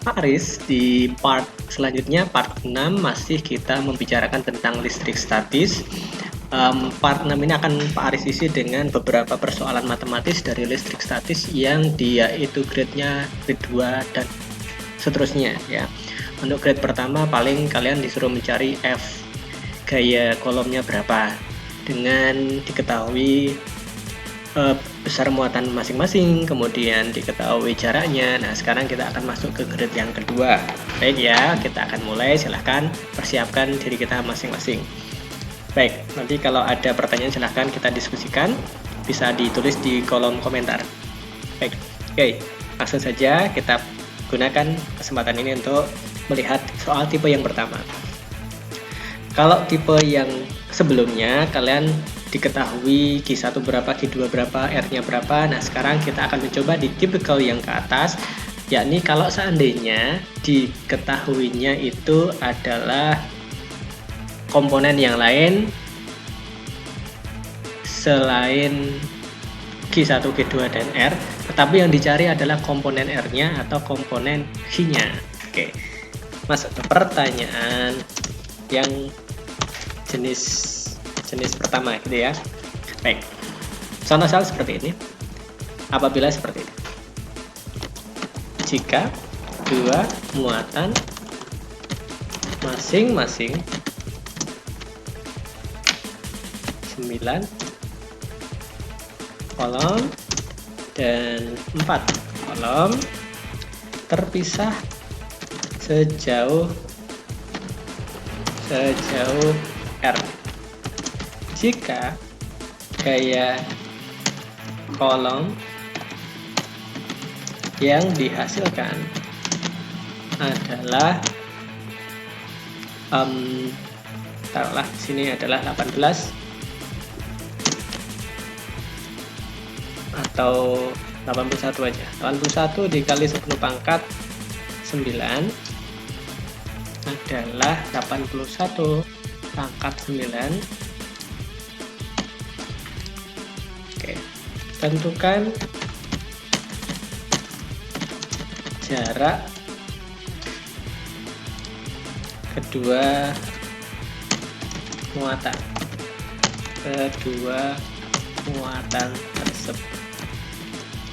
Pak Aris, di part selanjutnya, part 6, masih kita membicarakan tentang listrik statis. Part 6 ini akan Pak Aris isi dengan beberapa persoalan matematis dari listrik statis yang dia itu grade-nya grade 2 dan seterusnya ya. Untuk grade pertama paling kalian disuruh mencari F gaya kolomnya berapa dengan diketahui besar muatan masing-masing, kemudian diketahui jaraknya. Nah, sekarang kita akan masuk ke grade yang kedua. Baik ya, kita akan mulai. Silahkan persiapkan diri kita masing-masing. Baik, nanti kalau ada pertanyaan silahkan kita diskusikan. Bisa ditulis di kolom komentar. Baik, oke. Langsung saja kita gunakan kesempatan ini untuk melihat soal tipe yang pertama. Kalau tipe yang sebelumnya, kalian diketahui Q1 berapa, Q2 berapa, R-nya berapa. Nah, sekarang kita akan mencoba di typical yang ke atas, yakni kalau seandainya diketahuinya itu adalah komponen yang lain selain Q1, Q2, dan R, tetapi yang dicari adalah komponen R-nya atau komponen Q-nya. Oke, masuk ke pertanyaan yang jenis pertama gitu ya. Baik, contoh soal seperti ini. Apabila seperti ini, jika dua muatan masing-masing 9 kolom dan 4 kolom terpisah sejauh R. Jika gaya kolom yang dihasilkan adalah taruhlah di sini adalah 18 atau 81 aja. 81 dikali 10 pangkat 9 adalah 81 pangkat 9. Oke, tentukan jarak kedua muatan tersebut.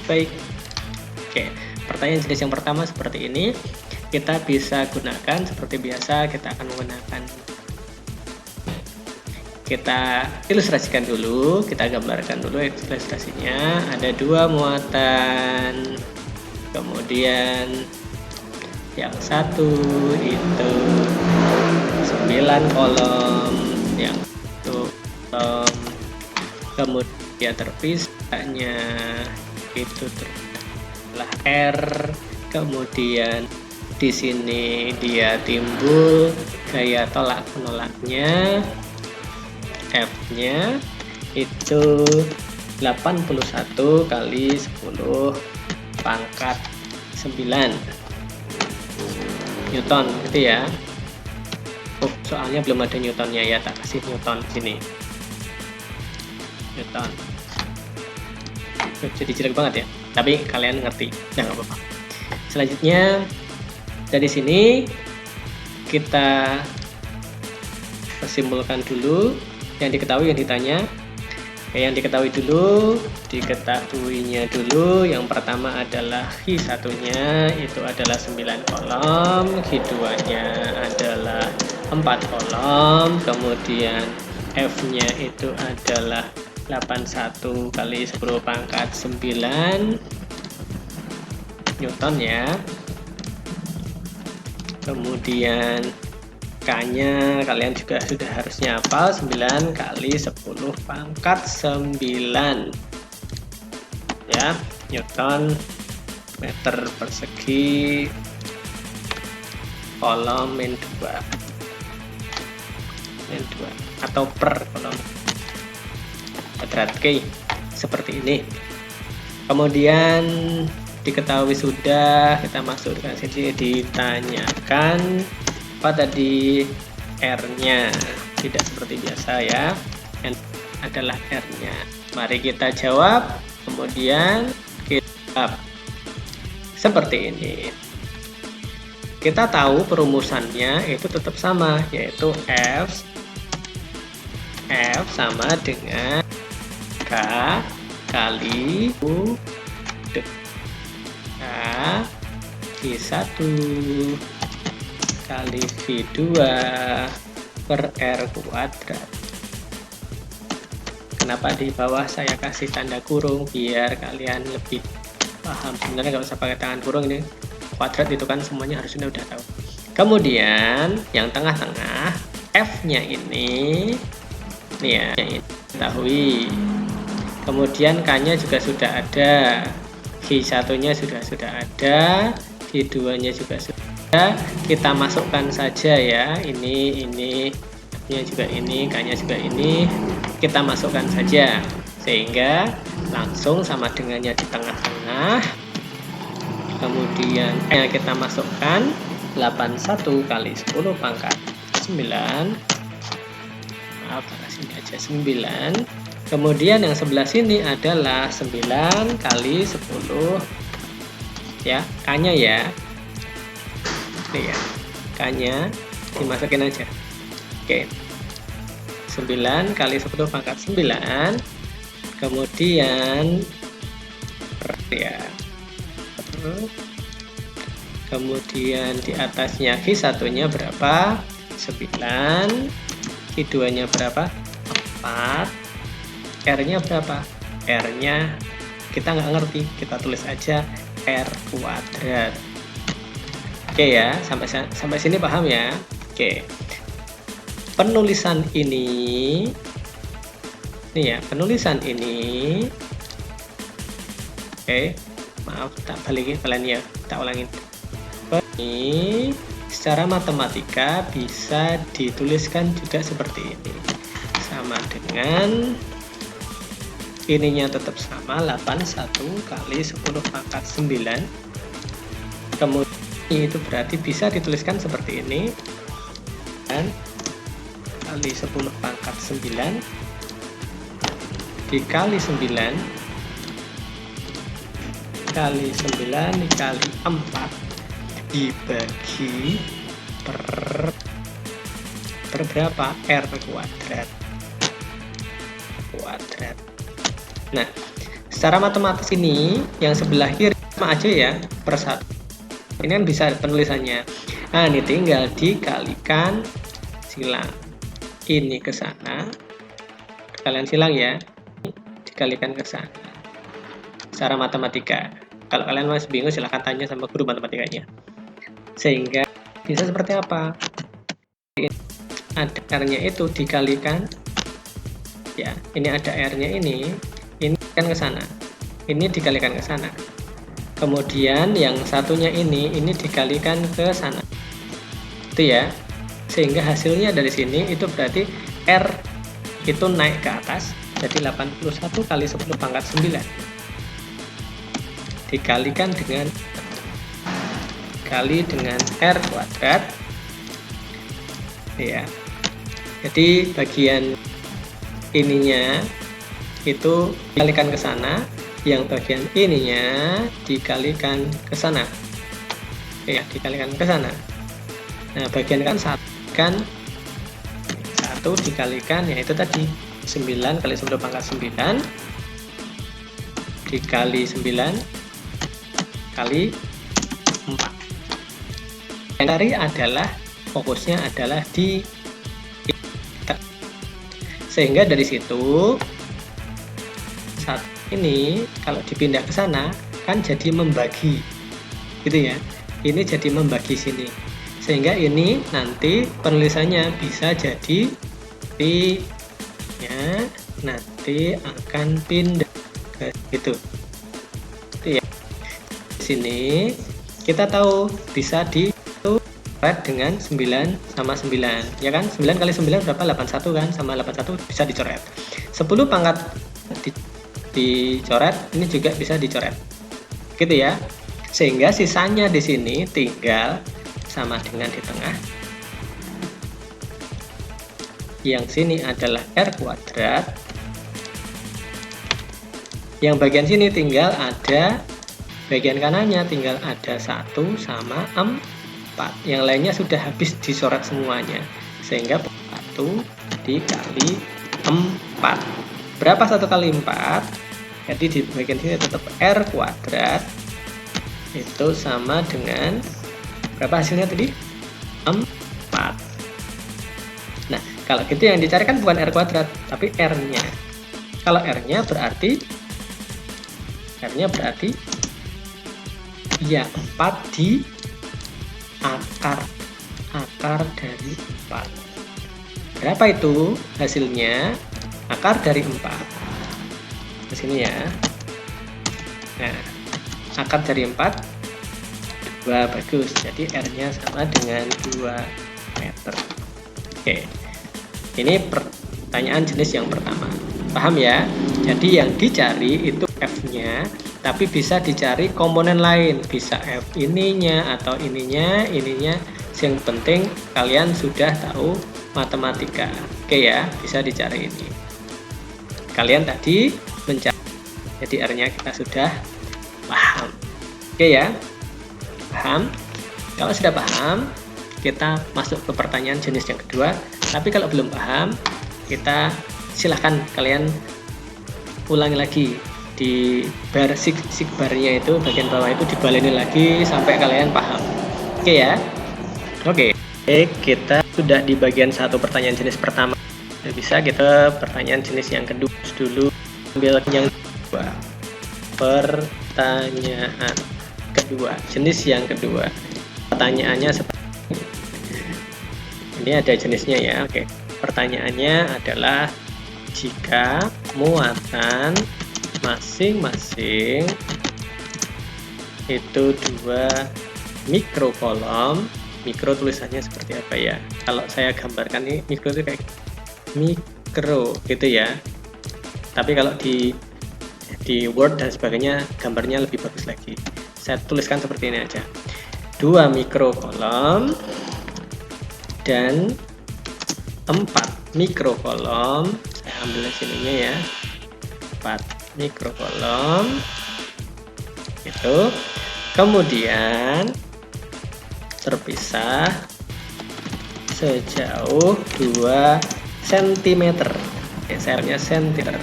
Baik, oke, pertanyaan jenis yang pertama seperti ini. Kita bisa gunakan seperti biasa, kita akan menggunakan, kita ilustrasikan dulu, kita gambarkan dulu ilustrasinya. Ada dua muatan, kemudian yang satu itu 9 kolom, yang satu kolom, kemudian terpisahnya itu adalah R, kemudian di sini dia timbul gaya tolak menolaknya, F-nya itu 81 kali 10 pangkat 9 Newton gitu ya. Soalnya belum ada Newtonnya ya, tak kasih Newton sini. Newton. Jadi jelek banget ya, tapi kalian ngerti. Nah, nggak apa-apa. Selanjutnya dari sini kita simpulkan dulu yang diketahui, yang ditanya. Yang diketahui dulu, diketahuinya dulu. Yang pertama adalah Q1-nya itu adalah 9 kolom, Q2-nya adalah 4 kolom, kemudian F-nya itu adalah 81 kali 10 pangkat 9 Newton ya. Kemudian K-nya kalian juga sudah harusnya hafal, 9 kali 10 pangkat 9 ya, Newton meter persegi kolom min 2 atau per kolom kuadrat K seperti ini. Kemudian diketahui sudah, kita masukkan sini, ditanyakan apa tadi R-nya, tidak seperti biasa ya, N adalah R-nya. Mari kita jawab, kemudian kita seperti ini. kita tahu perumusannya itu tetap sama, yaitu F sama dengan K kali U K V1 kali V2 per R kuadrat. Kenapa di bawah saya kasih tanda kurung biar kalian lebih paham. Sebenarnya nggak usah pakai tangan kurung, ini kuadrat itu kan semuanya harusnya udah tahu. Kemudian yang tengah-tengah F-nya ini nih ya, ini ketahui. Kemudian K-nya juga sudah ada, V1-nya sudah ada, V2-nya juga sudah. Kita masukkan saja ya, ini F-nya juga ini, K-nya juga ini. Kita masukkan saja sehingga langsung sama dengannya di tengah-tengah. Kemudian kita masukkan 81 kali 10 pangkat 9. Maaf, sini aja 9. Kemudian yang sebelah sini adalah 9 kali 10 ya, K-nya ya. Nih ya, K-nya dimasukin aja. Oke. 9 kali 10 pangkat 9. Kemudian ya. Kemudian di atasnya V1-nya berapa? 9. V2-nya berapa? 4. R-nya berapa? R-nya kita nggak ngerti, kita tulis aja R kuadrat. Oke ya, sampai sini paham ya? Oke. Penulisan ini nih ya, penulisan ini maaf, tak balikin kalian ya, tak ulangin. Ini secara matematika bisa dituliskan juga seperti ini, sama dengan ininya tetap sama, 81 kali 10 pangkat 9. Kemudian itu berarti bisa dituliskan seperti ini, dan kali 10 pangkat 9 dikali 9 kali 9 dikali 4 dibagi per berapa? R kuadrat. Nah, secara matematis ini yang sebelah kiri sama aja ya, per 1. Ini kan bisa penulisannya. Nah, ini tinggal dikalikan silang. Ini ke sana, kalian silang ya, dikalikan ke sana secara matematika. Kalau kalian masih bingung silahkan tanya sama guru matematikanya. Sehingga bisa seperti apa? Ada R-nya itu dikalikan ya, ini ada R-nya ini kan ke sana, ini dikalikan ke sana. Kemudian yang satunya ini dikalikan ke sana. Itu ya. Sehingga hasilnya dari sini itu berarti R itu naik ke atas, jadi 81 kali 10 pangkat 9 dikalikan dengan R kuadrat ya. Jadi bagian ininya itu dikalikan ke sana, yang bagian ininya dikalikan ke sana ya, dikalikan ke sana. Nah, bagian kan 1 dikalikan ya itu tadi 9 kali 10 pangkat 9 dikali 9 kali 4. Yang tadi adalah fokusnya adalah di, sehingga dari situ saat ini kalau dipindah ke sana kan jadi membagi gitu ya, ini jadi membagi sini, sehingga ini nanti penulisannya bisa jadi V-nya nanti akan pindah ke situ ya. Di sini kita tahu bisa dicoret dengan 9 sama 9 ya kan, 9 kali 9 berapa? 81 kan, sama 81 bisa dicoret. 10 pangkat dicoret, ini juga bisa dicoret gitu ya, sehingga sisanya di sini tinggal sama dengan di tengah. Yang sini adalah R kuadrat, yang bagian sini tinggal ada, bagian kanannya tinggal ada 1 sama 4. Yang lainnya sudah habis dicoret semuanya. Sehingga 1 dikali 4. Berapa 1 kali 4? Jadi di bagian sini tetap R kuadrat. Itu sama dengan berapa hasilnya tadi? 4. Nah, kalau gitu yang dicari kan bukan R kuadrat, tapi R-nya. Kalau R-nya berarti ya 4 di akar dari 4. Berapa itu hasilnya? Akar dari 4. Ke sini ya. Nah, akar dari 4 2, bagus. Jadi R-nya sama dengan 2 meter. Oke. Ini pertanyaan jenis yang pertama. Paham ya? Jadi yang dicari itu F-nya, tapi bisa dicari komponen lain. Bisa F ininya atau ininya. Yang penting kalian sudah tahu matematika. Oke ya, bisa dicari ini. Kalian tadi mencari, jadi R-nya kita sudah paham. Oke ya, paham? Kalau sudah paham, kita masuk ke pertanyaan jenis yang kedua. Tapi kalau belum paham, kita silahkan kalian ulangi lagi di bar barnya itu, bagian bawah itu dibaleni lagi sampai kalian paham. Oke ya. Oke, kita sudah di bagian 1 pertanyaan jenis pertama. Bisa kita pertanyaan jenis yang kedua dulu. Ambil yang kedua. Pertanyaan kedua, jenis yang kedua. Pertanyaannya seperti ini, ada jenisnya ya. Oke. Pertanyaannya adalah jika muatan masing-masing itu 2 mikrokolom. Mikro tulisannya seperti apa ya? Kalau saya gambarkan ini mikro itu kayak mikro gitu ya. Tapi kalau di Word dan sebagainya gambarnya lebih bagus lagi. Saya tuliskan seperti ini aja. 2 mikrokolom dan 4 mikrokolom. Saya ambil sininya ya. 4 mikrokolom. Itu. Kemudian terpisah sejauh 2 cm. Gesernya cm.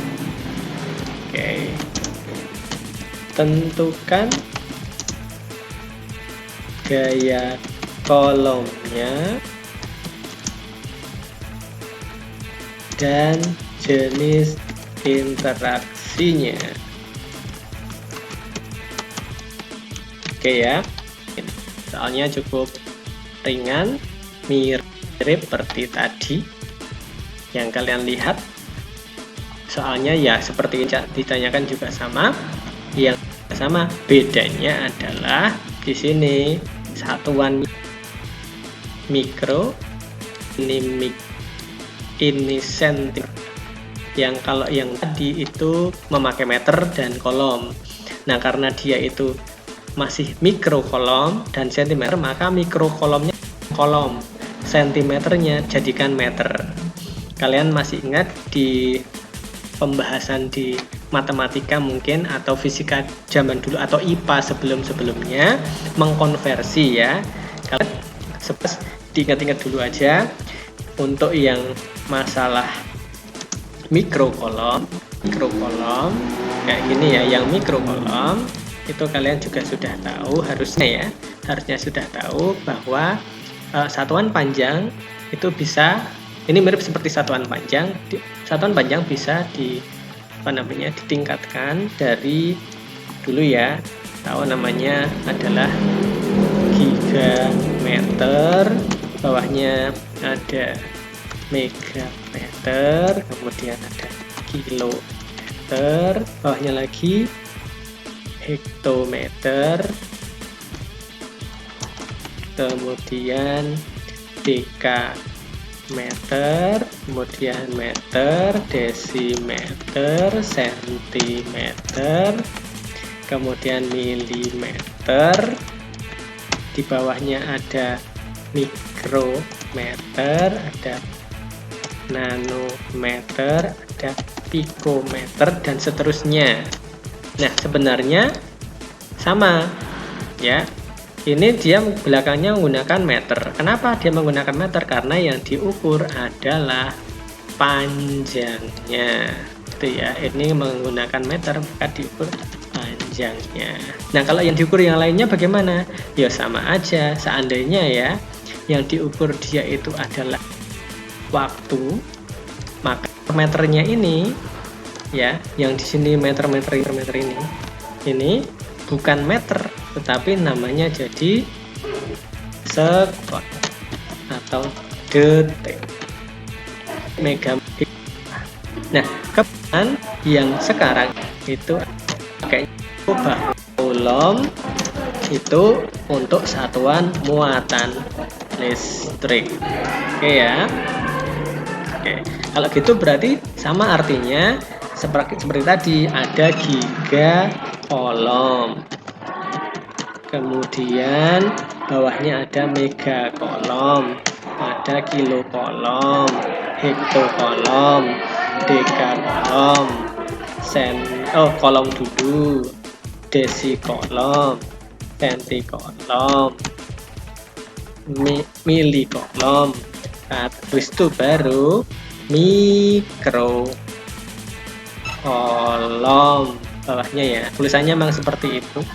Oke. Tentukan gaya kolomnya dan jenis interaksinya. Oke ya. Soalnya cukup ringan, mirip seperti tadi yang kalian lihat. Soalnya ya seperti ditanyakan juga sama. Yang sama bedanya adalah di sini satuan mikro, ini sentimeter. Yang kalau yang tadi itu memakai meter dan kolom. Nah, karena dia itu masih mikrokolom dan sentimeter, maka mikrokolomnya kolom, sentimeternya jadikan meter. Kalian masih ingat di pembahasan di matematika mungkin atau fisika zaman dulu atau IPA sebelumnya mengkonversi ya. Kalian diingat-ingat dulu aja untuk yang masalah mikrokolom kayak gini ya, yang mikrokolom itu kalian juga sudah tahu harusnya sudah tahu bahwa satuan panjang itu bisa, ini mirip seperti satuan panjang. Satuan panjang bisa ditingkatkan dari dulu ya, tahu namanya adalah gigameter, bawahnya ada megameter, kemudian ada kilometer, bawahnya lagi hektometer, kemudian dekameter, kemudian meter, desimeter, sentimeter, kemudian milimeter, di bawahnya ada mikrometer, ada nanometer, ada pikometer, dan seterusnya. Nah, sebenarnya sama ya, Ini dia belakangnya menggunakan meter. Kenapa dia menggunakan meter? Karena yang diukur adalah panjangnya. Itu ya, ini menggunakan meter maka diukur panjangnya. Nah, kalau yang diukur yang lainnya bagaimana? Ya sama aja. Seandainya ya yang diukur dia itu adalah waktu, maka meternya ini ya, yang di sini meter ini bukan meter, tetapi namanya jadi sekon atau detik. Megadetik. Nah, kemudian yang sekarang itu pakai coulomb itu untuk satuan muatan listrik. Oke ya. Oke, kalau gitu berarti sama artinya seperti tadi, ada giga coulomb. Kemudian bawahnya ada mega coulomb, ada kilo coulomb, hekto coulomb, deka coulomb, coulomb dulu, desi coulomb, senti coulomb, mili coulomb. Habis itu baru mikro coulomb bawahnya ya. Tulisannya memang seperti itu.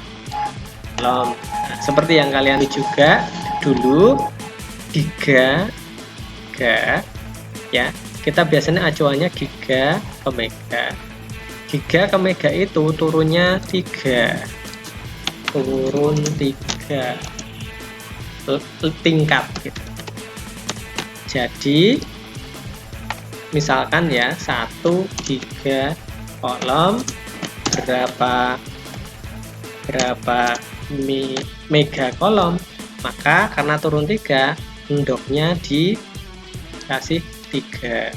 Nah, seperti yang kalian lihat juga dulu giga ya. Kita biasanya acuannya giga ke mega. Giga ke mega itu turunnya 3. Turun 3 tingkat gitu. Jadi misalkan ya 1 giga coulomb berapa mega coulomb, maka karena turun 3 endoknya dikasih 3,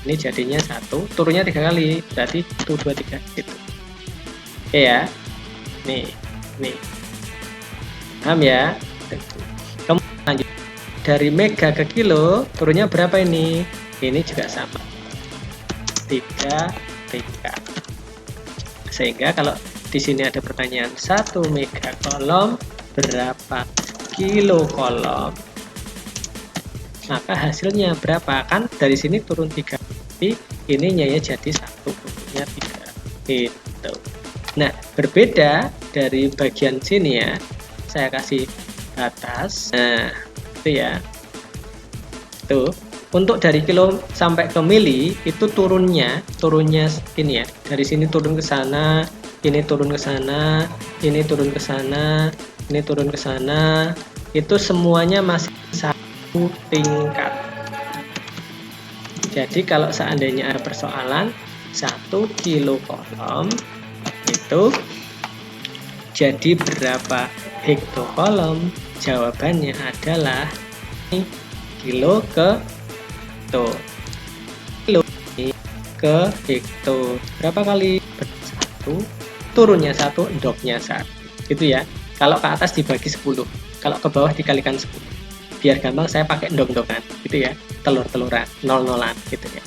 ini jadinya 1, turunnya 3 kali berarti 1, 2, 3 gitu. Oke ya, nih paham ya. Kemudian lanjut dari mega ke kilo, turunnya berapa ini? Ini juga sama, 3 tingkat. Sehingga kalau di sini ada pertanyaan 1 mega coulomb berapa kilo coulomb, maka hasilnya berapa? Kan dari sini turun 3, tapi ininya ya jadi 1, turunnya 3 gitu. Nah, berbeda dari bagian sini ya, saya kasih batas. Nah, itu ya, tuh untuk dari kilo sampai ke mili itu turunnya ini ya, dari sini turun ke sana, ini turun ke sana, ini turun ke sana, ini turun ke sana, itu semuanya masih 1 tingkat. Jadi kalau seandainya ada persoalan 1 kilo coulomb itu jadi berapa hekto coulomb, jawabannya adalah kilo ke hekto. Kilo ke hekto berapa kali? 1, turunnya 1, endoknya 1 gitu ya. Kalau ke atas dibagi 10, kalau ke bawah dikalikan 10. Biar gampang saya pakai endok-endokan gitu ya, telur-teluran, nol-nolan gitu ya.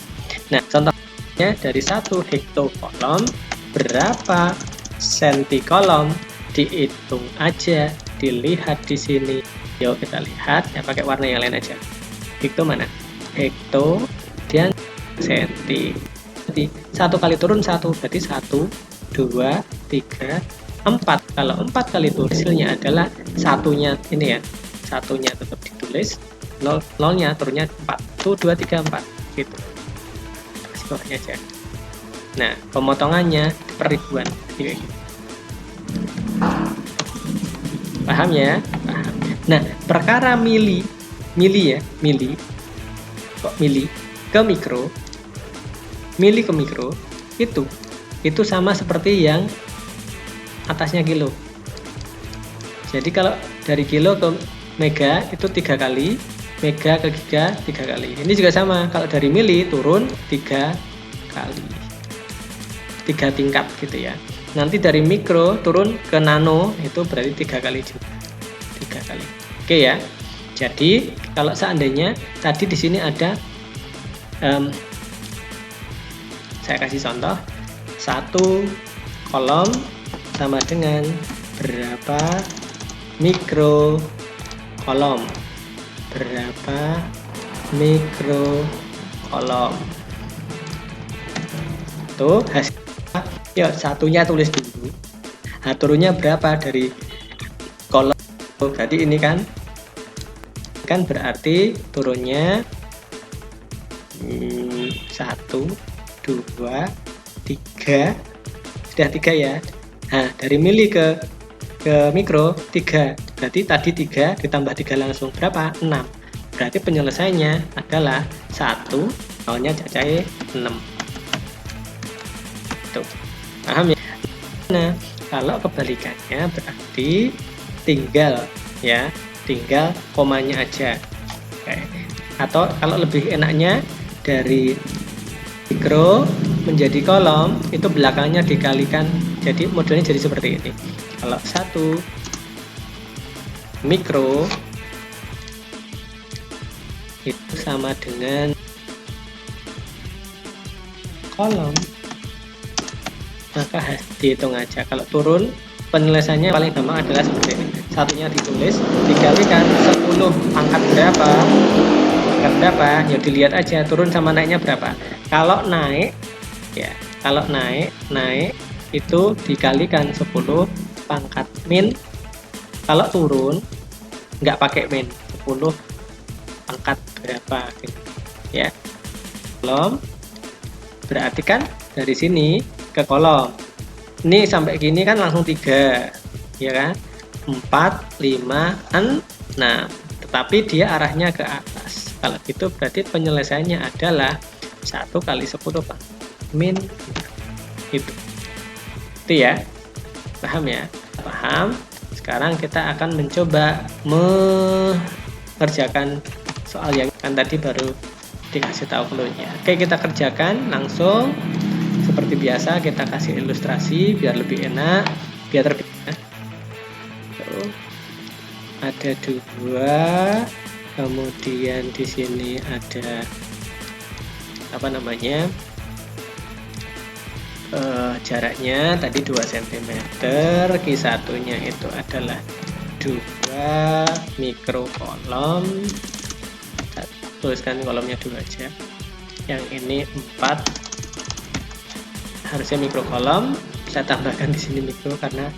Nah, contohnya dari 1 hekto coulomb berapa senti coulomb, dihitung aja, dilihat di sini. Yuk kita lihat ya, pakai warna yang lain aja. Hekto mana? Hekto dan senti. Jadi 1 kali turun 1, berarti 1, 2, 3, 4. Kalau 4 kali turun hasilnya adalah satunya ini ya, satunya tetap ditulis, nolnya turunnya 4. 1, 2, 3, 4 gitu. Kasih bawahnya aja. Nah, pemotongannya per ribuan kayak gitu. Paham ya? Paham. Nah, perkara mili kok mili ke mikro, itu sama seperti yang atasnya kilo. Jadi kalau dari kilo ke mega itu 3 kali, mega ke giga 3 kali. Ini juga sama, kalau dari mili turun 3 kali, 3 tingkat gitu ya. Nanti dari mikro turun ke nano itu berarti 3 kali juga, 3 kali. Oke ya. Jadi kalau seandainya tadi di sini ada saya kasih contoh 1 coulomb sama dengan berapa mikro kolom. Berapa mikro kolom? Tuh hasilnya. Yuk, satunya tulis dulu. Nah, turunnya berapa dari kolom? Berarti ini kan berarti turunnya 1, 2, 3. Sudah 3 ya. Nah, dari mili ke mikro 3. Berarti tadi 3 ditambah 3 langsung berapa? 6. Berarti penyelesaiannya adalah 1, nolnya cacai 6. Tuh. Paham ya? Nah, kalau kebalikannya berarti tinggal komanya aja. Oke. Atau kalau lebih enaknya dari mikro menjadi kolom, itu belakangnya dikalikan, jadi modelnya jadi seperti ini. Kalau 1 mikro itu sama dengan kolom, maka dihitung aja. Kalau turun, penyelesaiannya paling gampang adalah seperti ini. Satunya ditulis, dikalikan 10 pangkat berapa, ya dilihat aja turun sama naiknya berapa. Kalau naik ya, kalau naik itu dikalikan 10 pangkat min. Kalau turun nggak pakai min, 10 pangkat berapa gitu. Ya, kolom berarti kan dari sini ke kolom ini sampai gini kan langsung 3 ya kan, 4, 5, 6. Tetapi dia arahnya ke atas. Kalau gitu berarti penyelesaiannya adalah 1 kali 10 min itu ya. Paham ya? Paham? Sekarang kita akan mencoba mengerjakan soal yang kan tadi baru dikasih tahu clue-nya. Oke, kita kerjakan langsung. Seperti biasa kita kasih ilustrasi biar lebih enak, biar terbiasa. Ada 2, kemudian di sini ada apa namanya, jaraknya tadi 2 cm, Q1-nya itu adalah 2 mikrokolom. Tuliskan kolomnya dulu aja. Yang ini 4, harusnya mikrokolom. Saya tambahkan di sini mikro karena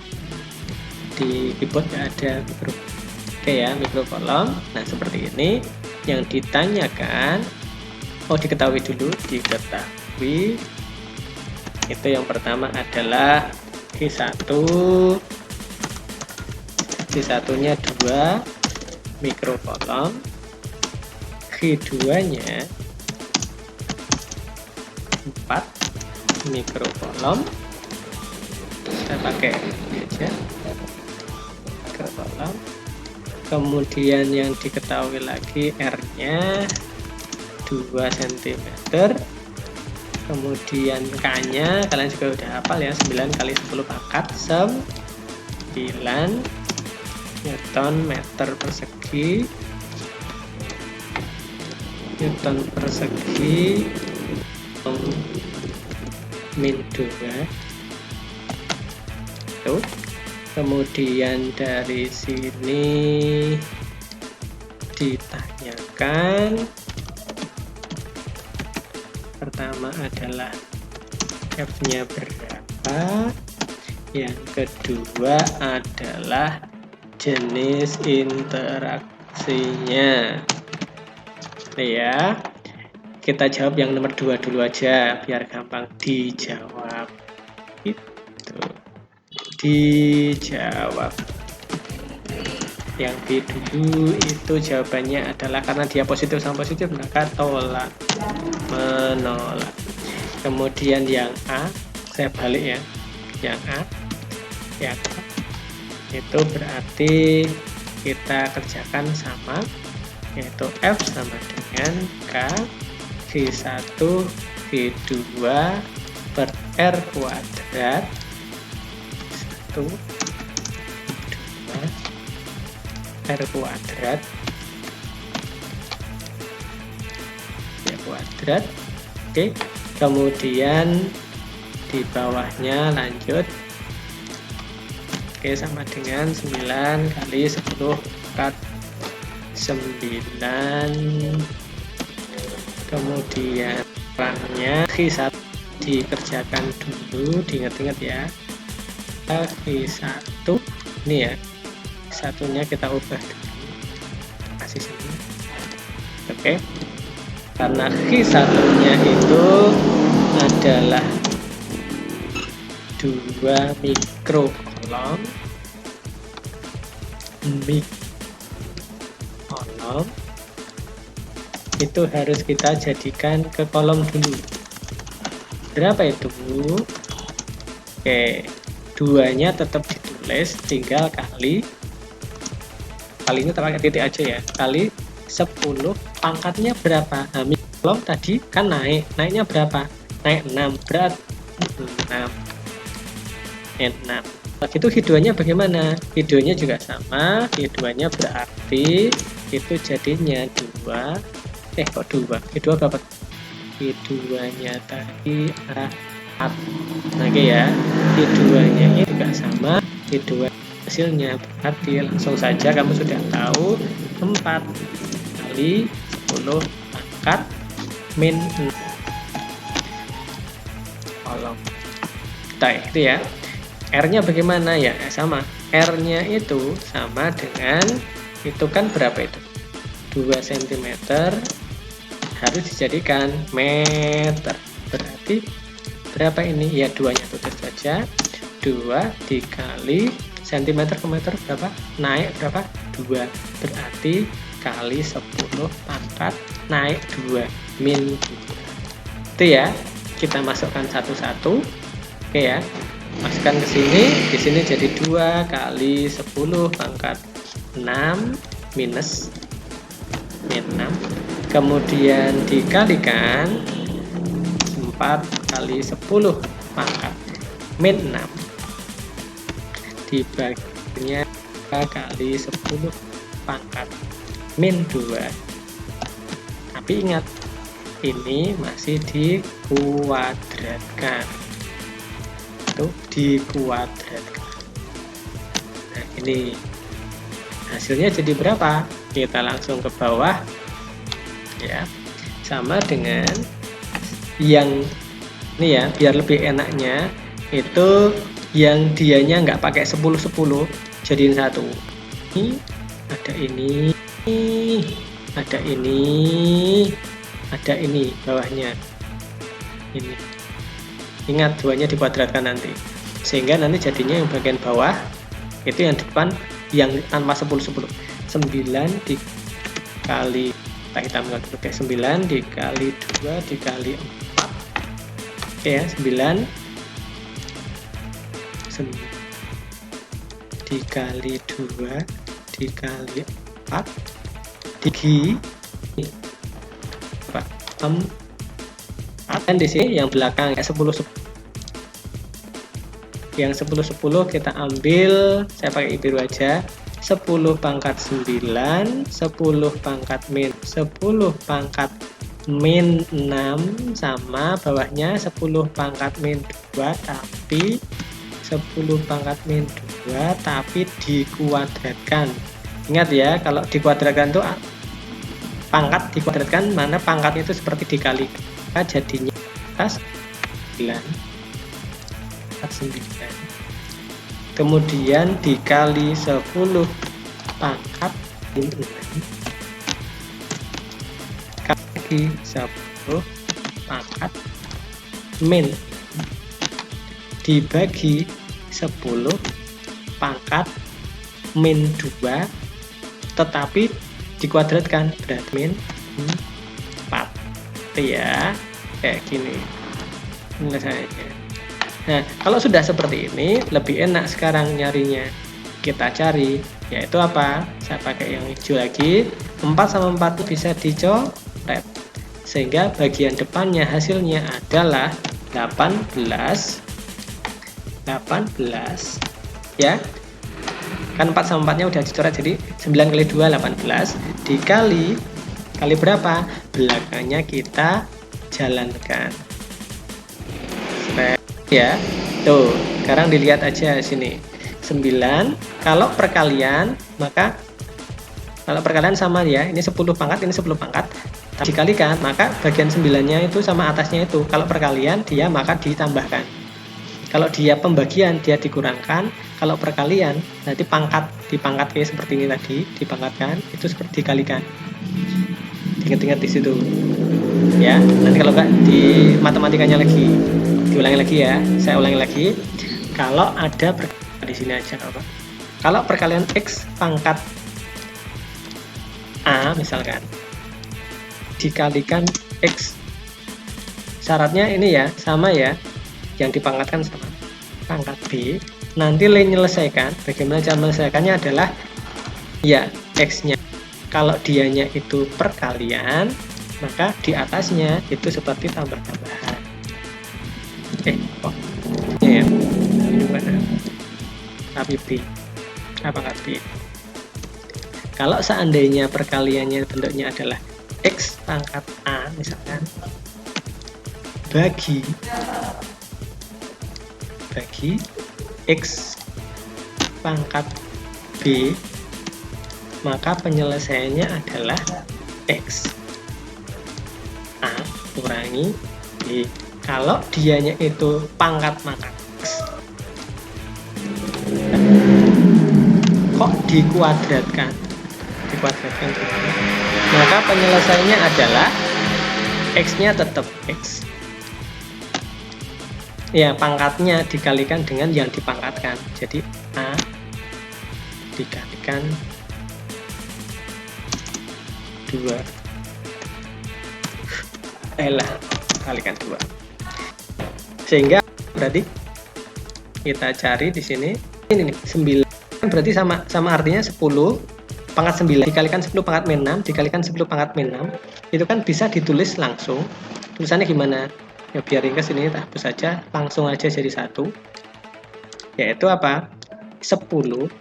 di keyboard nggak ada mikro. Oke ya, mikrokolom. Nah seperti ini. Yang ditanyakan, diketahui dulu, diketahui. Itu yang pertama adalah Q1. Q1-nya 2 mikrokolom. Q2-nya 4 mikrokolom. Kita pakai aja mikrokolom. Kemudian yang diketahui lagi R-nya 2 cm. Kemudian K-nya kalian juga udah hafal ya, 9 kali 10 pangkat 9 Newton meter persegi. Newton persegi min 2 tuh. Kemudian dari sini ditanyakan pertama adalah F-nya berapa, yang kedua adalah jenis interaksinya. Ya, kita jawab yang nomor 2 dulu aja biar gampang dijawab. Itu dijawab yang B dulu. Itu jawabannya adalah karena dia positif sama positif maka tolak, menolak. Kemudian yang A, saya balik ya, yang A itu berarti kita kerjakan sama, yaitu F sama dengan K Q1 Q2 per R kuadrat 1 2 R kuadrat ya kuadrat. Oke, kemudian di bawahnya lanjut Oke, sama dengan 9 kali 10 pangkat 9. Kemudian kurangnya Q1 dikerjakan dulu, diingat-ingat ya. Q1 ini ya, satunya kita ubah dulu, kasih sini. Oke, karena Q1 nya itu adalah 2 mikrokolom, itu harus kita jadikan ke kolom dulu. Berapa itu? Oke, 2-nya tetap ditulis, tinggal kalinya pakai titik aja ya, kali 10 pangkatnya berapa? Nah, kolom tadi kan naiknya berapa? Naik 6, berat 6. Begitu Q2-nya bagaimana? Q2-nya juga sama, Q2-nya berarti itu jadinya 2. Kok 2? Q2 berapa? Q2-nya tadi 4. Oke ya, Q2-nya juga sama, Q2 hasilnya berarti langsung saja kamu sudah tahu 4 kali 10 pangkat min 6 kolom. Itu ya. R-nya bagaimana ya? Sama. R-nya itu sama dengan, itu kan berapa itu? 2 cm harus dijadikan meter. Berarti berapa ini? Ya 2-nya tulis saja. 2 dikali cm ke meter berapa? Naik berapa? 2. Berarti kali 10 pangkat naik 2 min 2. Itu ya. Kita masukkan satu-satu. Oke ya. Masukkan ke sini, di sini jadi 2 kali 10 pangkat 6 minus min 6, kemudian dikalikan 4 kali 10 pangkat min 6 dibaginya kali 10 pangkat min 2. Tapi ingat, ini masih dikuadratkan. Dikuadratkan. Nah, ini hasilnya jadi berapa? Kita langsung ke bawah ya, sama dengan yang ini ya, biar lebih enaknya itu yang dianya nggak pakai 10-10, jadiin satu. Ini ada ini, ada ini, ada ini bawahnya ini. Ingat, 2-nya dikuadratkan nanti, sehingga nanti jadinya yang bagian bawah itu yang depan yang tanpa 10-10. 9 dikali, kita hitamkan dulu, 9 dikali 2 dikali 4. Oke ya, 9 dikali 2 dikali 4 dikali 4. Dan di sini yang belakang 10-10. Yang 10-10 kita ambil, saya pakai biru aja. 10 pangkat 9, 10 pangkat min 10 pangkat min 6, sama bawahnya 10 pangkat min 2, tapi 10 pangkat min 2 tapi dikuadratkan. Ingat ya, kalau dikuadratkan itu pangkat dikuadratkan, mana pangkatnya itu seperti dikali, jadinya atas 9 kemudian dikali 10 pangkat min 6 kali 10 pangkat min dibagi 10 pangkat min 2 tetapi dikuadratkan, berarti min 4. Itu ya, kayak gini penyelesaiannya. Nah, kalau sudah seperti ini, lebih enak sekarang nyarinya. Kita cari, yaitu apa? Saya pakai yang hijau lagi. 4 sama 4 bisa dicoret, sehingga bagian depannya hasilnya adalah 18 ya. Kan 4 sama 4 nya udah dicoret, jadi 9 kali 2 18 dikali berapa? Belakangnya kita jalankan ya. Tuh, sekarang dilihat aja sini. 9. Kalau perkalian, maka kalau perkalian sama ya, ini 10 pangkat, ini 10 pangkat. Dikalikan, maka bagian 9-nya itu sama atasnya itu. Kalau perkalian, dia maka ditambahkan. Kalau dia pembagian, dia dikurangkan. Kalau perkalian, nanti pangkat, dipangkat kayak seperti ini tadi, dipangkatkan, itu seperti dikalikan. Ingat-ingat di situ. Ya, nanti kalau enggak di matematikanya lagi, diulangi lagi ya. Saya ulangi lagi. Kalau ada di sini aja apa? Kalau perkalian X pangkat A misalkan dikalikan X, syaratnya ini ya, sama ya, yang dipangkatkan sama pangkat B. Nanti menyelesaikan, bagaimana cara menyelesaikannya adalah ya X nya, kalau dianya itu perkalian, maka di atasnya itu seperti tambah-tambahan. Ya ini mana, tapi B pangkat B. Kalau seandainya perkaliannya bentuknya adalah X pangkat A misalkan, bagi X pangkat B, maka penyelesaiannya adalah X A kurangi B. Kalau dianya itu pangkat maka X, kok dikuadratkan, maka penyelesaiannya adalah X-nya tetap X. Ya, pangkatnya dikalikan dengan yang dipangkatkan. Jadi A dikalikan 2. Kalikan 2. Sehingga berarti kita cari di sini ini nih, 9 berarti sama artinya 10 pangkat 9 dikalikan 10 pangkat min 6 dikalikan 10 pangkat min 6, itu kan bisa ditulis langsung. Tulisannya gimana? Ya biar ringkas ini hapus saja, langsung aja jadi 1, yaitu apa? 10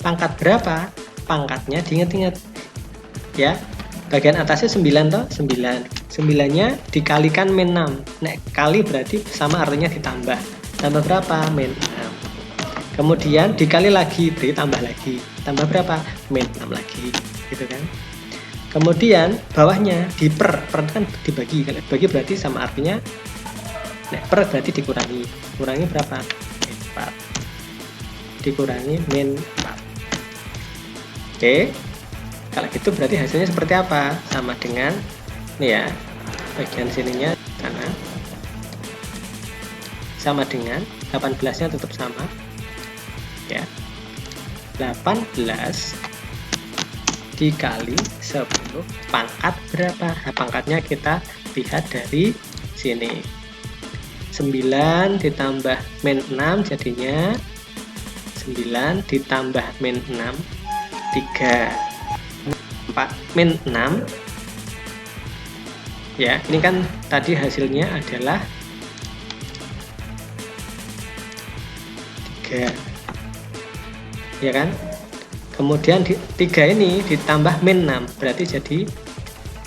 pangkat berapa? Pangkatnya diingat-ingat ya, bagian atasnya 9 toh, 9 nya dikalikan min 6. Nek kali berarti sama artinya ditambah. Tambah berapa? Min 6. Kemudian dikali lagi, berarti tambah lagi. Tambah berapa? Min 6 lagi, gitu kan. Kemudian bawahnya diper kan dibagi. Kalau dibagi berarti sama artinya, nek per berarti dikurangi. Kurangi berapa? Min 4. Dikurangi min 4. Oke. Kalau gitu berarti hasilnya seperti apa? Sama dengan ini ya, bagian sininya sana. Sama dengan 18-nya tetap sama. Ya, 18 dikali 10 pangkat berapa? Nah, pangkatnya kita lihat dari sini, 9 ditambah min 6 jadinya 9 ditambah min 6 3, 4 min 6 ya. Ini kan tadi hasilnya adalah 3 ya kan. Kemudian 3 ini ditambah min 6 berarti jadi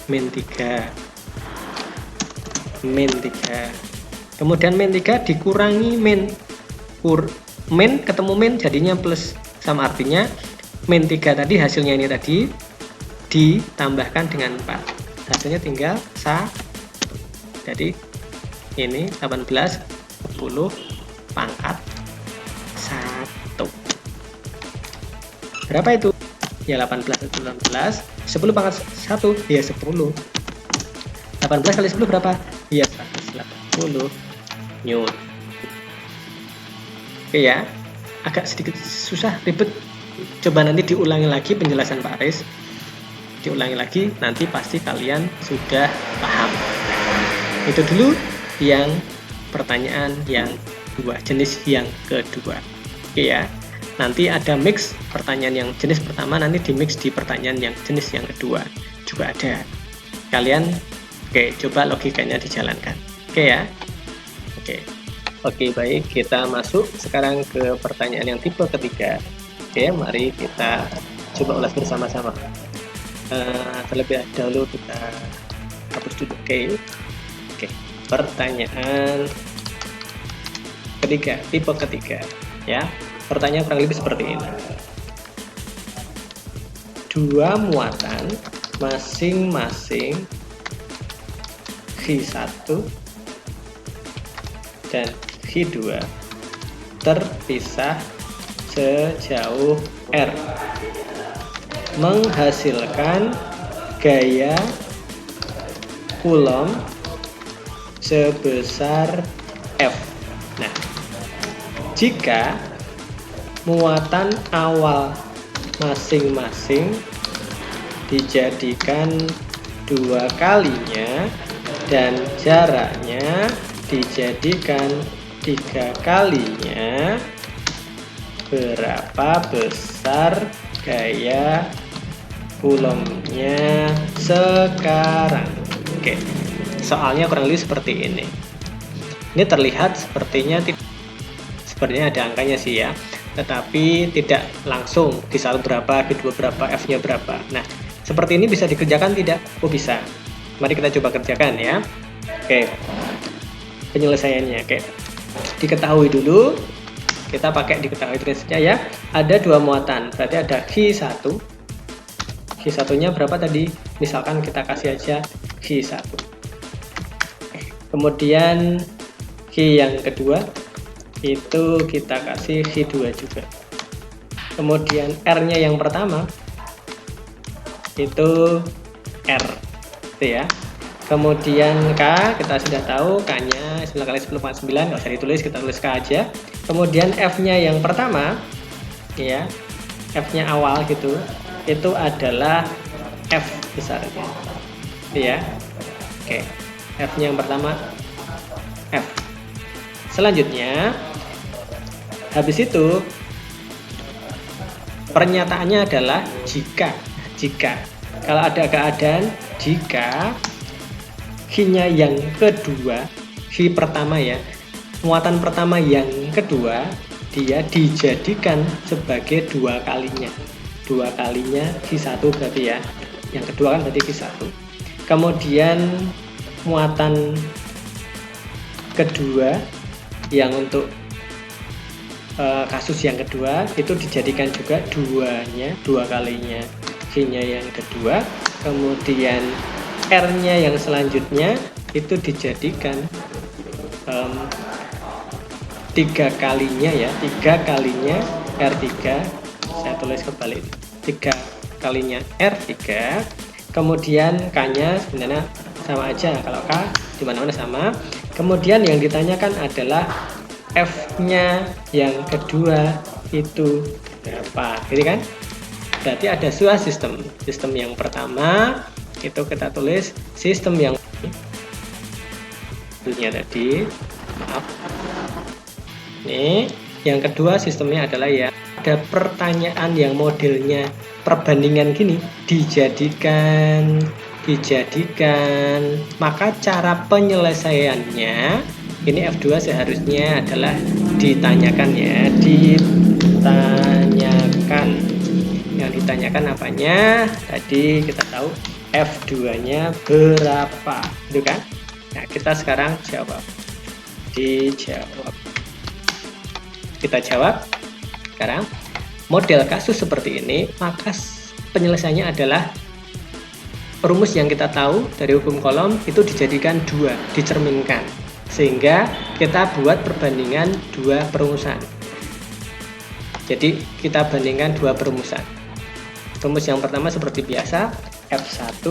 min 3. Kemudian min 3 dikurangi min ketemu min jadinya plus, sama artinya min 3 tadi hasilnya ini tadi ditambahkan dengan 4, hasilnya tinggal 1. Jadi ini 18 10 pangkat 1. Berapa itu? Ya 18 10 pangkat 1 ya 10. 18 kali 10 berapa? Ya 180 Newton. Oke ya, agak sedikit susah, ribet. Coba nanti diulangi lagi penjelasan Pak Aris. Diulangi lagi, nanti pasti kalian sudah paham. Itu dulu yang pertanyaan yang jenis yang kedua. Oke ya. Nanti ada mix pertanyaan yang jenis pertama, nanti di mix di pertanyaan yang jenis yang kedua juga ada. Kalian coba logikanya dijalankan. Ya. Oke, baik, kita masuk sekarang ke pertanyaan yang tipe ketiga. Mari kita coba ulas bersama-sama. Terlebih dahulu kita hapus dulu. Pertanyaan ketiga, tipe ketiga ya. Pertanyaan kurang lebih seperti ini. Dua muatan masing-masing Hi1 dan Hi2 terpisah sejauh R menghasilkan gaya Coulomb sebesar F. Nah, jika muatan awal masing-masing dijadikan 2 kalinya dan jaraknya dijadikan 3 kalinya, berapa besar gaya Coulombnya sekarang? Oke, soalnya kurang lebih seperti ini. Ini terlihat sepertinya ada angkanya sih ya, tetapi tidak langsung di satu berapa, kedua berapa, F-nya berapa. Nah, seperti ini bisa dikerjakan tidak? Oh bisa. Mari kita coba kerjakan ya. Oke, penyelesaiannya. Oke, diketahui dulu. Kita pakai diketahui tulisnya ya. Ada 2 muatan, berarti ada Hi1. Hi1-nya berapa tadi? Misalkan kita kasih aja Hi1. Kemudian Hi yang kedua itu kita kasih Hi2 juga. Kemudian R-nya yang pertama itu R, itu ya. Kemudian K kita sudah tahu, K-nya 9 kali 10 pangkat 9, nggak usah ditulis, kita tulis K aja. Kemudian F-nya yang pertama ya, F-nya awal gitu, itu adalah F besarnya ya. Oke, F-nya yang pertama F. Selanjutnya habis itu pernyataannya adalah jika kalau ada keadaan jika Hi-nya yang kedua, Hi pertama ya, muatan pertama yang kedua dia dijadikan sebagai 2 kalinya. 2 kalinya Hi1 berarti ya. Yang kedua kan berarti Hi1. Kemudian muatan kedua yang untuk kasus yang kedua itu dijadikan juga 2 kalinya Hi-nya yang kedua. Kemudian R-nya yang selanjutnya itu dijadikan 3 kalinya ya, 3 kalinya R3. Saya tulis kebalik, 3 kalinya R3. Kemudian K-nya sebenarnya sama aja, kalau K dimana-mana sama. Kemudian yang ditanyakan adalah F-nya yang kedua itu berapa, gitu kan? Berarti ada 2 sistem. Sistem yang pertama itu kita tulis sistem yang tadi, maaf. Nih, yang kedua sistemnya adalah ya ada pertanyaan yang modelnya perbandingan gini, dijadikan, maka cara penyelesaiannya ini F2 seharusnya adalah ditanyakan ya, yang ditanyakan apanya tadi kita tahu F2 nya berapa, itu kan? Nah, kita sekarang kita jawab sekarang. Model kasus seperti ini, maka penyelesaiannya adalah rumus yang kita tahu dari hukum Coulomb itu dijadikan 2, dicerminkan, sehingga kita buat perbandingan 2 perumusan. Jadi kita bandingkan 2 perumusan. Rumus yang pertama seperti biasa, F1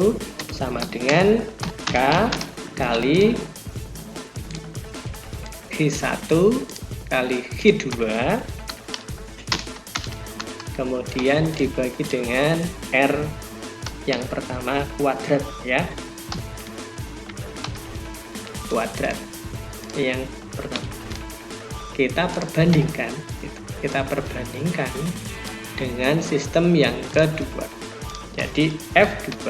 sama dengan K kali Hi1 kali Hi2, kemudian dibagi dengan R yang pertama kuadrat ya, kuadrat yang pertama. Kita perbandingkan dengan sistem yang kedua. Jadi F2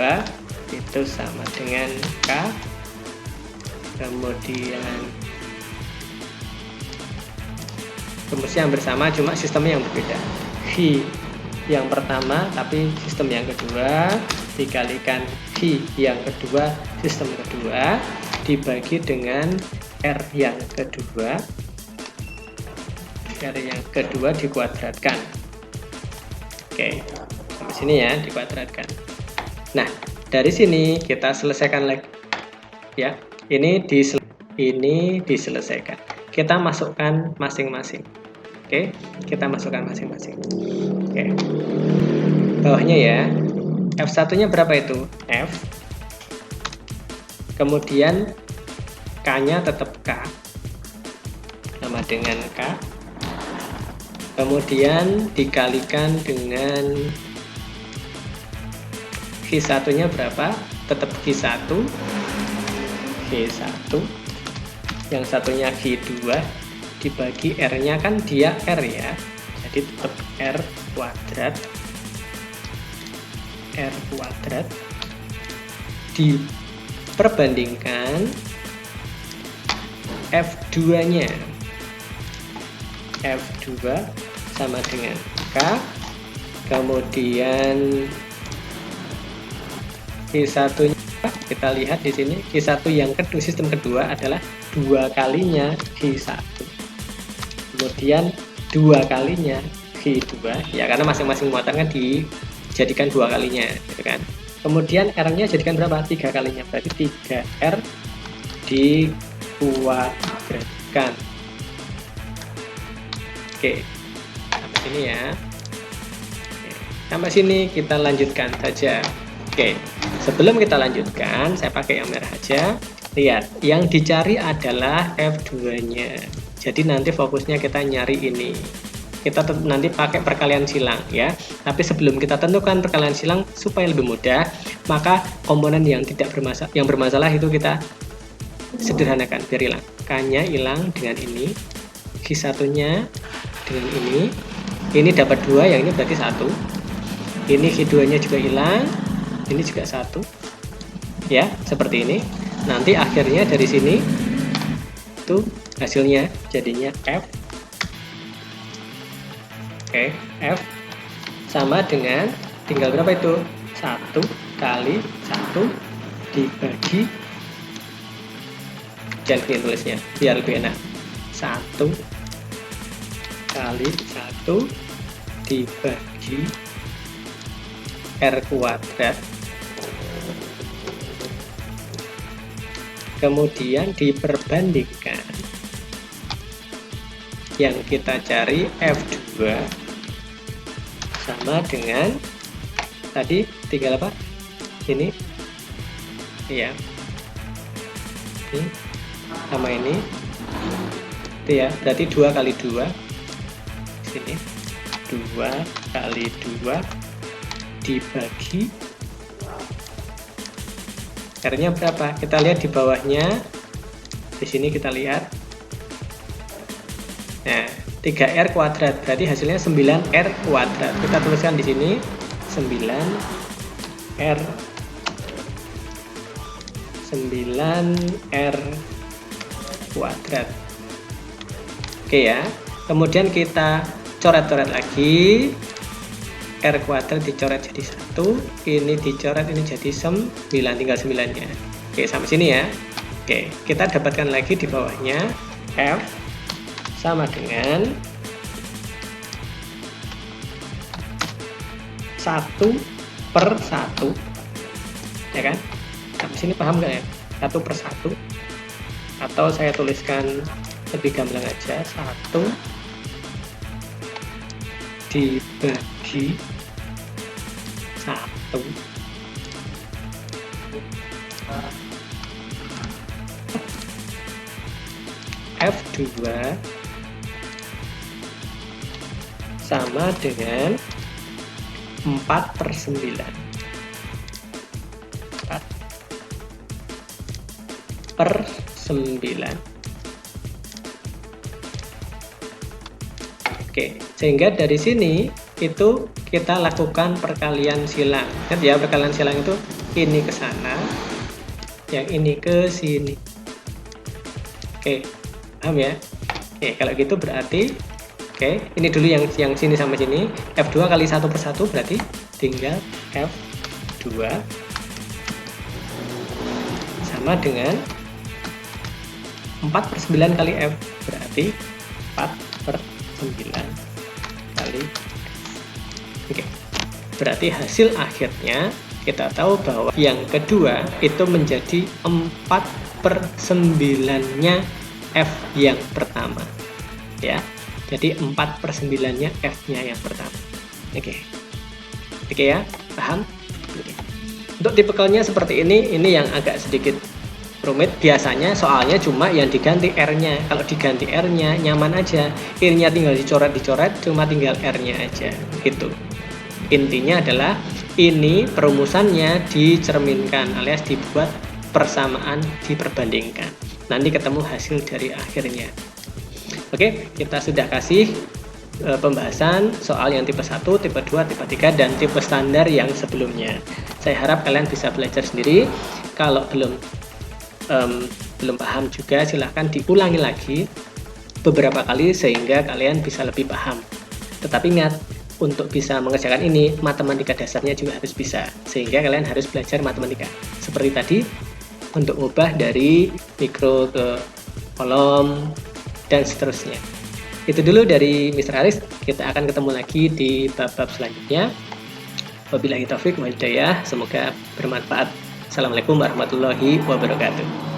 itu sama dengan K, kemudian rumusnya yang bersama, cuma sistemnya yang berbeda. Hi yang pertama tapi sistem yang kedua dikalikan Hi yang kedua sistem kedua dibagi dengan R yang kedua R yang kedua dikuadratkan. Oke, sampai sini ya, dikuadratkan. Nah, dari sini kita selesaikan lagi ya. Ini diselesaikan. Kita masukkan masing-masing. Oke, kita masukkan masing-masing. Oke. Bawahnya ya. F1-nya berapa itu? F. Kemudian K-nya tetap K. Sama dengan K. Kemudian dikalikan dengan G1-nya berapa? Tetap G1. G1. Yang satunya G2 dibagi R-nya kan dia R ya. Jadi tetap R kuadrat. R kuadrat diperbandingkan F2-nya. F2 sama dengan K. Kemudian G1-nya kita lihat di sini, G1 yang kedua, sistem kedua adalah 2 kalinya G1. Kemudian 2 kalinya G2 ya, karena masing-masing muatan kan dijadikan 2 kalinya gitu kan. Kemudian R-nya jadikan berapa? 3 kalinya, berarti 3R dikuadratkan. Oke, sampai sini ya. Oke, sampai sini kita lanjutkan saja. Oke, sebelum kita lanjutkan, saya pakai yang merah aja. Lihat, yang dicari adalah F2-nya. Jadi nanti fokusnya kita nyari ini. Kita nanti pakai perkalian silang ya. Tapi sebelum kita tentukan perkalian silang supaya lebih mudah, maka komponen yang bermasalah itu kita sederhanakan biar hilang. K-nya hilang dengan ini, G1-nya dengan ini dapat 2, yang ini berarti 1. Ini G2-nya juga hilang, ini juga 1 ya, seperti ini. Nanti akhirnya dari sini itu hasilnya jadinya F. Oke, F sama dengan tinggal berapa itu? 1 kali 1 dibagi, jangan begini tulisnya biar lebih enak, 1 kali 1 dibagi R kuadrat, kemudian diperbandingkan yang kita cari F2 sama dengan tadi tinggal apa? Ini ya, ini sama ini itu ya, berarti 2 kali 2 sini, 2 kali 2 dibagi R-nya berapa? Kita lihat di bawahnya, di sini kita lihat. Nah, 3R kuadrat berarti hasilnya 9R kuadrat. Kita tuliskan di sini 9R 9R kuadrat. Oke ya. Kemudian kita coret-coret lagi. R kuadrat dicoret jadi 1, ini dicoret, ini jadi 9, tinggal 9-nya. Oke, sampai sini ya. Oke, kita dapatkan lagi di bawahnya F sama dengan 1/1, ya kan? Sampai sini paham nggak ya? 1/1, atau saya tuliskan lebih gamblang aja, 1 dibagi 1. F2 sama dengan 4/9. 4/9. Oke, sehingga dari sini itu kita lakukan perkalian silang. Lihat ya, perkalian silang itu ini ke sana, yang ini ke sini. Oke, paham ya? Oke, kalau gitu berarti ini dulu yang sini sama sini. F2 kali 1/1 berarti tinggal F2 sama dengan 4/9 kali F, berarti 4/9. Berarti hasil akhirnya kita tahu bahwa yang kedua itu menjadi 4/9-nya F yang pertama. Ya, jadi 4/9-nya F-nya yang pertama. Oke ya, paham? Oke. Untuk tipikalnya seperti ini yang agak sedikit rumit. Biasanya soalnya cuma yang diganti R-nya. Kalau diganti R-nya nyaman aja, I-nya tinggal dicoret, cuma tinggal R-nya aja gitu. Intinya adalah ini perumusannya dicerminkan alias dibuat persamaan diperbandingkan. Nanti ketemu hasil dari akhirnya. Oke, kita sudah kasih pembahasan soal yang tipe 1, tipe 2, tipe 3, dan tipe standar yang sebelumnya. Saya harap kalian bisa belajar sendiri. Kalau belum paham juga silahkan diulangi lagi beberapa kali sehingga kalian bisa lebih paham. Tetapi ingat, untuk bisa mengerjakan ini, matematika dasarnya juga harus bisa, sehingga kalian harus belajar matematika. Seperti tadi, untuk ubah dari mikro ke kolom, dan seterusnya. Itu dulu dari Mr. Aris, kita akan ketemu lagi di bab-bab selanjutnya. Wabillahi taufiq wal hidayah, semoga bermanfaat. Assalamualaikum warahmatullahi wabarakatuh.